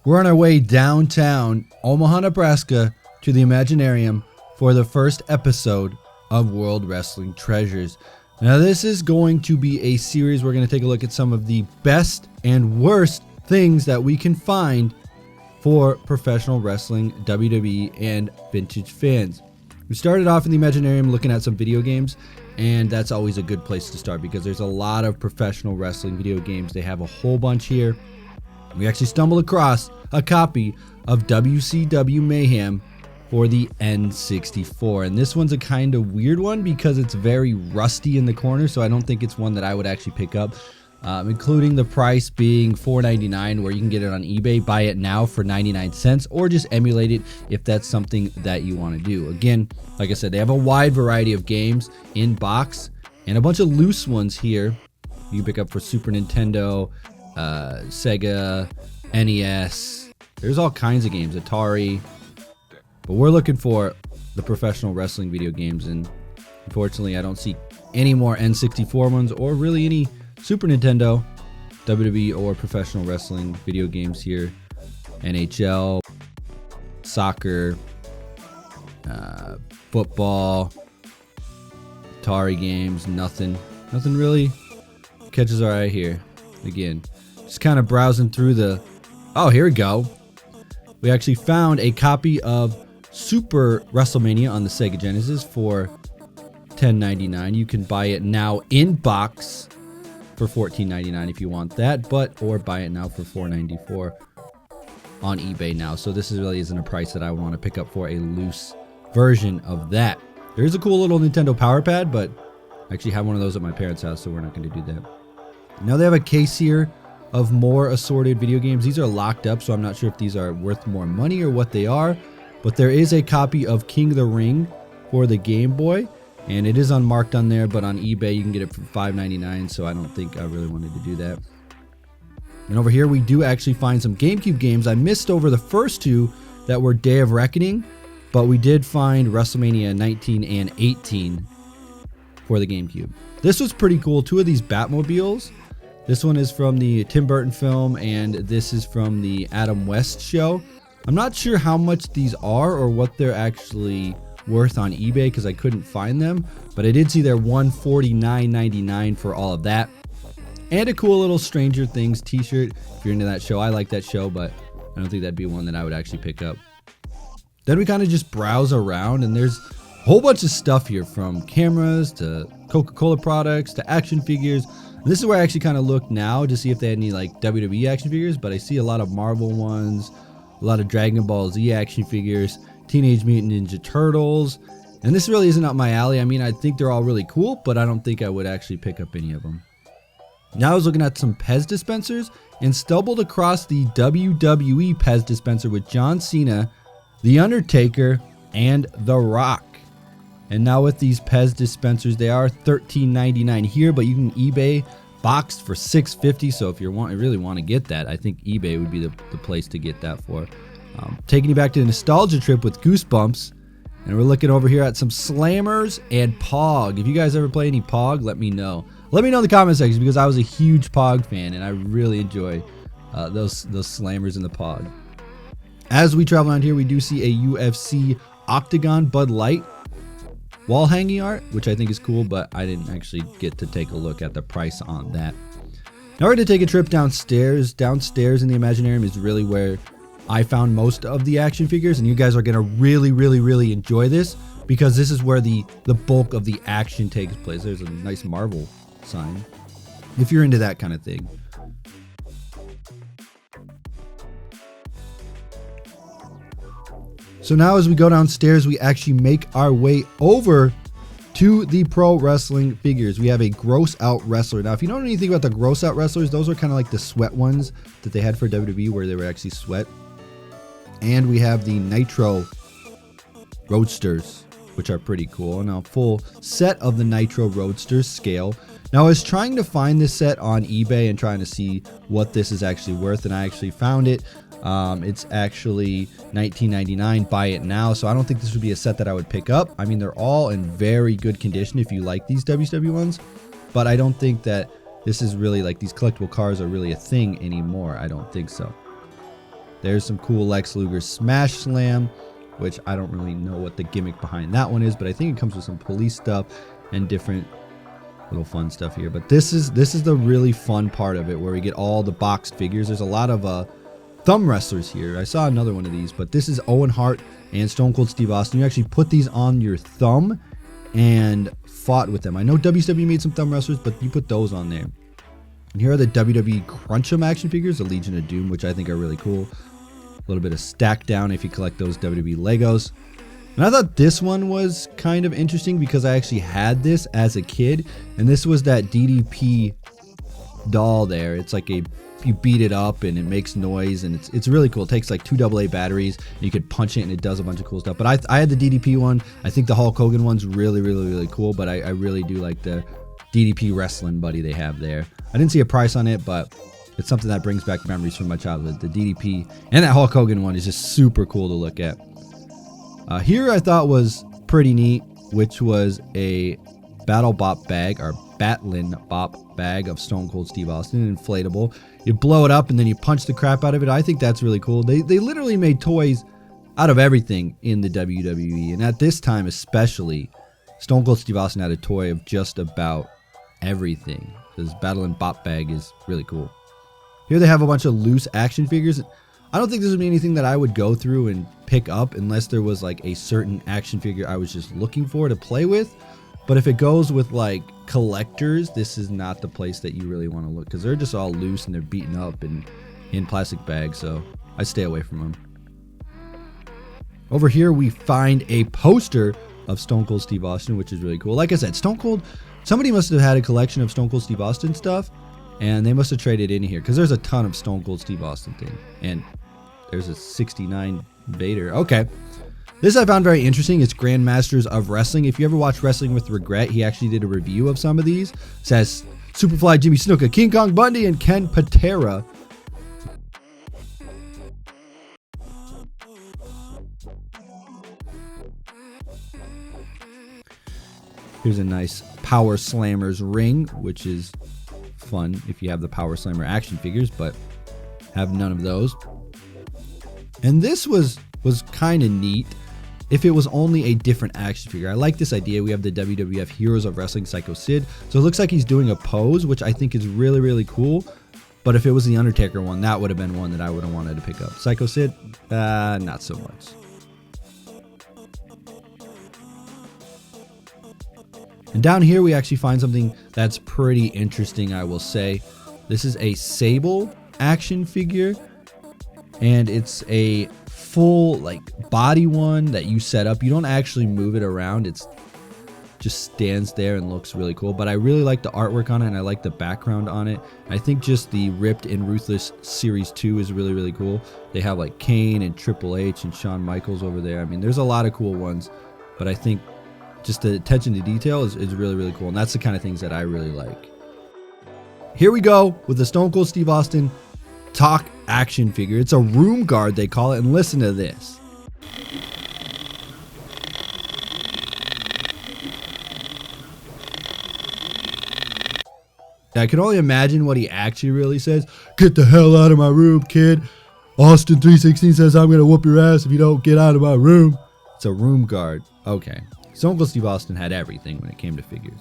We're on our way downtown Omaha, Nebraska to the Imaginarium for the first episode of World Wrestling Treasures. Now this is going to be a series. We're going to take a look at some of the best and worst things that we can find for professional wrestling, WWE, and vintage fans. We started off in the Imaginarium looking at some video games, and that's always a good place to start because there's a lot of professional wrestling video games. They have a whole bunch here. We actually stumbled across a copy of WCW Mayhem for the N64, and this one's a kind of weird one because it's very rusty in the corner, so I don't think it's one that I would actually pick up, including the price being $4.99, where you can get it on eBay, buy it now for 99 cents, or just emulate it if that's something that you want to do. Again, like I said, they have a wide variety of games in box and a bunch of loose ones here you can pick up for Super Nintendo, Sega, NES. There's all kinds of games, Atari, but we're looking for the professional wrestling video games, and unfortunately I don't see any more N64 ones or really any Super Nintendo, WWE, or professional wrestling video games here. NHL, soccer, football, Atari games, nothing really catches our eye here. Again, just kind of browsing through the... Oh, here we go. We actually found a copy of Super WrestleMania on the Sega Genesis for $10.99. You can buy it now in box for $14.99 if you want that, or buy it now for $4.94 on eBay now. So this really isn't a price that I would want to pick up for a loose version of that. There is a cool little Nintendo Power Pad, but I actually have one of those at my parents' house, so we're not going to do that. Now they have a case here of more assorted video games. These are locked up, so I'm not sure if these are worth more money or what they are, but there is a copy of King of the Ring for the Game Boy, and it is unmarked on there, but on eBay you can get it for $5.99, so I don't think I really wanted to do that. And over here we do actually find some GameCube games. I missed over the first two that were Day of Reckoning, but we did find WrestleMania 19 and 18 for the GameCube. This was pretty cool. Two of these Batmobiles. This one is from the Tim Burton film, and this is from the Adam West show. I'm not sure how much these are or what they're actually worth on eBay because I couldn't find them, but I did see they're $149.99 for all of that. And a cool little Stranger Things t-shirt if you're into that show. I like that show, but I don't think that'd be one that I would actually pick up. Then we kind of just browse around, and there's a whole bunch of stuff here, from cameras to Coca-Cola products to action figures. And this is where I actually kind of look now to see if they had any like WWE action figures, but I see a lot of Marvel ones, a lot of Dragon Ball Z action figures, Teenage Mutant Ninja Turtles, and this really isn't up my alley. I mean, I think they're all really cool, but I don't think I would actually pick up any of them. Now I was looking at some Pez dispensers and stumbled across the WWE Pez dispenser with John Cena, The Undertaker, and The Rock. And now with these Pez dispensers, they are $13.99 here, but you can eBay boxed for $6.50. So if you really want to get that, I think eBay would be the place to get that for. Taking you back to the nostalgia trip with Goosebumps, and we're looking over here at some Slammers and Pog. If you guys ever play any Pog, let me know. Let me know in the comment section because I was a huge Pog fan and I really enjoy those Slammers and the Pog. As we travel around here, we do see a UFC Octagon Bud Light wall hanging art, which I think is cool, but I didn't actually get to take a look at the price on that. Now we're going to take a trip downstairs. Downstairs in the Imaginarium is really where I found most of the action figures, and you guys are going to really enjoy this because this is where the bulk of the action takes place. There's a nice Marvel sign if you're into that kind of thing. So now as we go downstairs, we actually make our way over to the pro wrestling figures. We have a gross out wrestler. Now, if you don't know anything about the gross out wrestlers, those are kind of like the sweat ones that they had for WWE where they were actually sweat. And we have the Nitro Roadsters, which are pretty cool. Now, full set of the Nitro Roadsters scale. Now, I was trying to find this set on eBay and trying to see what this is actually worth, and I actually found it. It's actually $19.99. Buy it now. So I don't think this would be a set that I would pick up. I mean, they're all in very good condition if you like these WCW ones, but I don't think that this is really like these collectible cars are really a thing anymore. I don't think so. There's some cool Lex Luger Smash Slam, which I don't really know what the gimmick behind that one is, but I think it comes with some police stuff and different little fun stuff here. But this is the really fun part of it, where we get all the boxed figures. There's a lot of thumb wrestlers here. I saw another one of these, but this is Owen Hart and Stone Cold Steve Austin. You actually put these on your thumb and fought with them. I know WWE made some thumb wrestlers, but you put those on there. And here are the WWE Crunch'em action figures, the Legion of Doom, which I think are really cool. A little bit of stack down if you collect those WWE Legos. And I thought this one was kind of interesting because I actually had this as a kid, and this was that DDP doll there. It's like you beat it up and it makes noise, and it's really cool. It takes like 2 AA batteries, and you could punch it and it does a bunch of cool stuff. But I had the DDP one. I think the Hulk Hogan one's really cool, but I really do like the DDP wrestling buddy they have there. I didn't see a price on it, but it's something that brings back memories from my childhood. The DDP and that Hulk Hogan one is just super cool to look at. Here I thought was pretty neat, which was a Battle Bop bag, or Batlin Bop bag of Stone Cold Steve Austin, inflatable. You blow it up and then you punch the crap out of it. I think that's really cool. They literally made toys out of everything in the WWE, and at this time especially, Stone Cold Steve Austin had a toy of just about everything. This Battle and Bop bag is really cool. Here they have a bunch of loose action figures. I don't think this would be anything that I would go through and pick up unless there was like a certain action figure I was just looking for to play with. But if it goes with like collectors, this is not the place that you really want to look, because they're just all loose and they're beaten up and in plastic bags, so I stay away from them. Over here we find a poster of Stone Cold Steve Austin, which is really cool. Like I said, Stone Cold, somebody must have had a collection of Stone Cold Steve Austin stuff, and they must have traded in here, because there's a ton of Stone Cold Steve Austin thing. And there's a 69 Vader. Okay. This I found very interesting. It's Grandmasters of Wrestling. If you ever watch Wrestling with Regret, he actually did a review of some of these. It says Superfly Jimmy Snuka, King Kong Bundy, and Ken Patera. Here's a nice Power Slammers ring, which is fun if you have the Power Slammer action figures, but have none of those. And this was kind of neat if it was only a different action figure. I like this idea. We have the WWF Heroes of Wrestling Psycho Sid. So it looks like he's doing a pose, which I think is really cool. But if it was the Undertaker one, that would have been one that I would have wanted to pick up. Psycho Sid, not so much. And down here we actually find something that's pretty interesting, I will say. This is a Sable action figure, and it's a full like body one that you set up. You don't actually move it around. It's just stands there and looks really cool. But I really like the artwork on it, and I like the background on it. I think just the Ripped and Ruthless Series 2 is really cool. They have like Kane and Triple H and Shawn Michaels over there. I mean, there's a lot of cool ones, but I think just the attention to detail is really cool, and that's the kind of things that I really like. Here we go with the Stone Cold Steve Austin Talk action figure. It's a room guard, they call it, and listen to this. I can only imagine what he actually really says. Get the hell out of my room, kid. Austin 316 says I'm going to whoop your ass if you don't get out of my room. It's a room guard. Okay. Stone Cold Steve Austin had everything when it came to figures.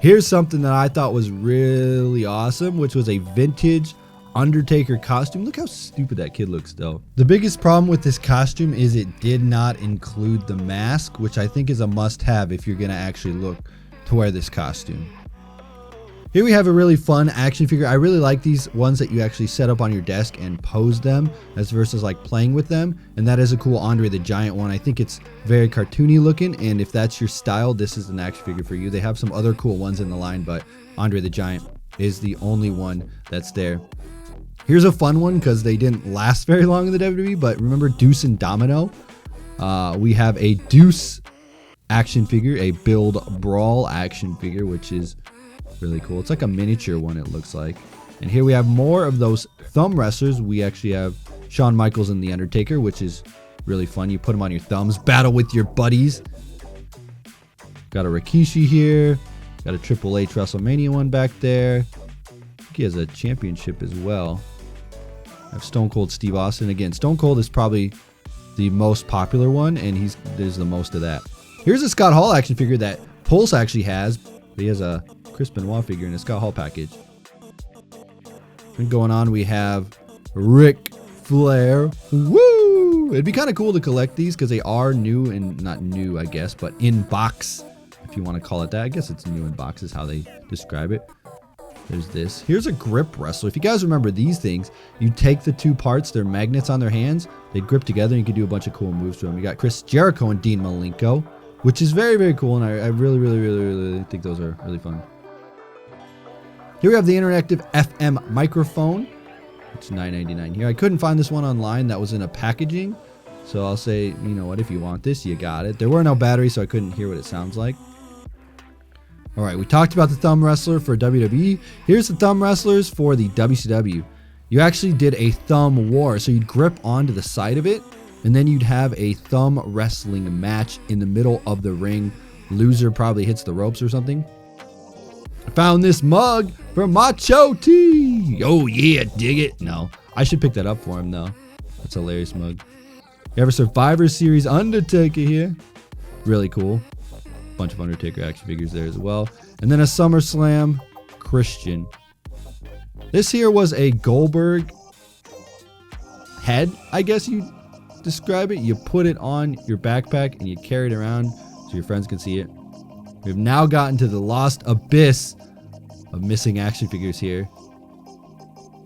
Here's something that I thought was really awesome, which was a vintage Undertaker costume. Look how stupid that kid looks though. The biggest problem with this costume is it did not include the mask, which I think is a must-have if you're going to actually look to wear this costume. Here we have a really fun action figure. I really like these ones that you actually set up on your desk and pose them, as versus like playing with them. And that is a cool Andre the Giant one. I think it's very cartoony looking, and if that's your style, this is an action figure for you. They have some other cool ones in the line, but Andre the Giant is the only one that's there. Here's a fun one because they didn't last very long in the WWE, but remember Deuce and Domino? We have a Deuce action figure, a Build Brawl action figure, which is really cool. It's like a miniature one, it looks like. And here we have more of those thumb wrestlers. We actually have Shawn Michaels and The Undertaker, which is really fun. You put them on your thumbs, battle with your buddies. Got a Rikishi here. Got a Triple H WrestleMania one back there. I think he has a championship as well. have Stone Cold Steve Austin. Again, Stone Cold is probably the most popular one, and there's the most of that. Here's a Scott Hall action figure that Pulse actually has. He has a Chris Benoit figure in a Scott Hall package. And going on, we have Ric Flair. Woo! It'd be kind of cool to collect these because they are new, and not new, I guess, but in box, if you want to call it that. I guess it's new in box is how they describe it. There's this. Here's a grip wrestler. If you guys remember these things, you take the two parts, they're magnets on their hands, they grip together, and you can do a bunch of cool moves to them. You got Chris Jericho and Dean Malenko, which is very, very cool, and I really think those are really fun. Here we have the interactive FM microphone. It's $9.99 here. I couldn't find this one online that was in a packaging, so I'll say, you know what, if you want this, you got it. There were no batteries, so I couldn't hear what it sounds like. All right, we talked about the thumb wrestler for WWE. Here's the thumb wrestlers for the WCW. You actually did a thumb war, so you'd grip onto the side of it, and then you'd have a thumb wrestling match in the middle of the ring. Loser probably hits the ropes or something. I found this mug from Macho T. Oh yeah, dig it. No, I should pick that up for him though. That's a hilarious mug. You have a Survivor Series Undertaker here. Really cool. Bunch of Undertaker action figures there as well. And then a SummerSlam Christian. This here was a Goldberg head, I guess you describe it. You put it on your backpack and you carry it around so your friends can see it. We've now gotten to the lost abyss of missing action figures here.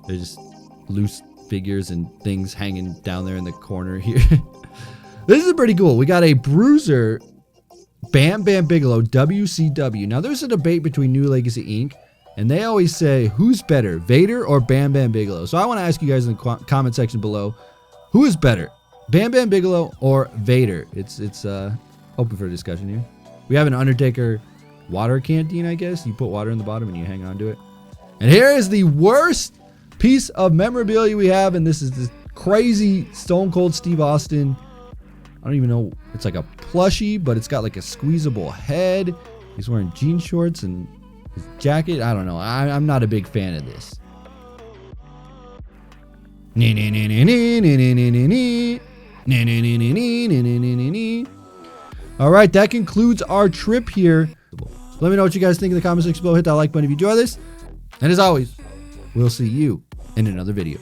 There's just loose figures and things hanging down there in the corner here. This is pretty cool. We got a Bruiser Bam Bam Bigelow WCW. Now there's a debate between New Legacy Inc. and they always say, who's better, Vader or Bam Bam Bigelow? So I want to ask you guys in the comment section below, who is better, Bam Bam Bigelow or Vader? It's open for discussion here. We have an Undertaker water canteen, I guess. You put water in the bottom and you hang on to it. And here is the worst piece of memorabilia we have, and this is this crazy Stone Cold Steve Austin. I don't even know. It's like a plushie, but it's got like a squeezable head. He's wearing jean shorts and his jacket. I don't know. I'm not a big fan of this. All right, that concludes our trip here. Let me know what you guys think in the comment section below. Hit that like button if you enjoy this. And as always, we'll see you in another video.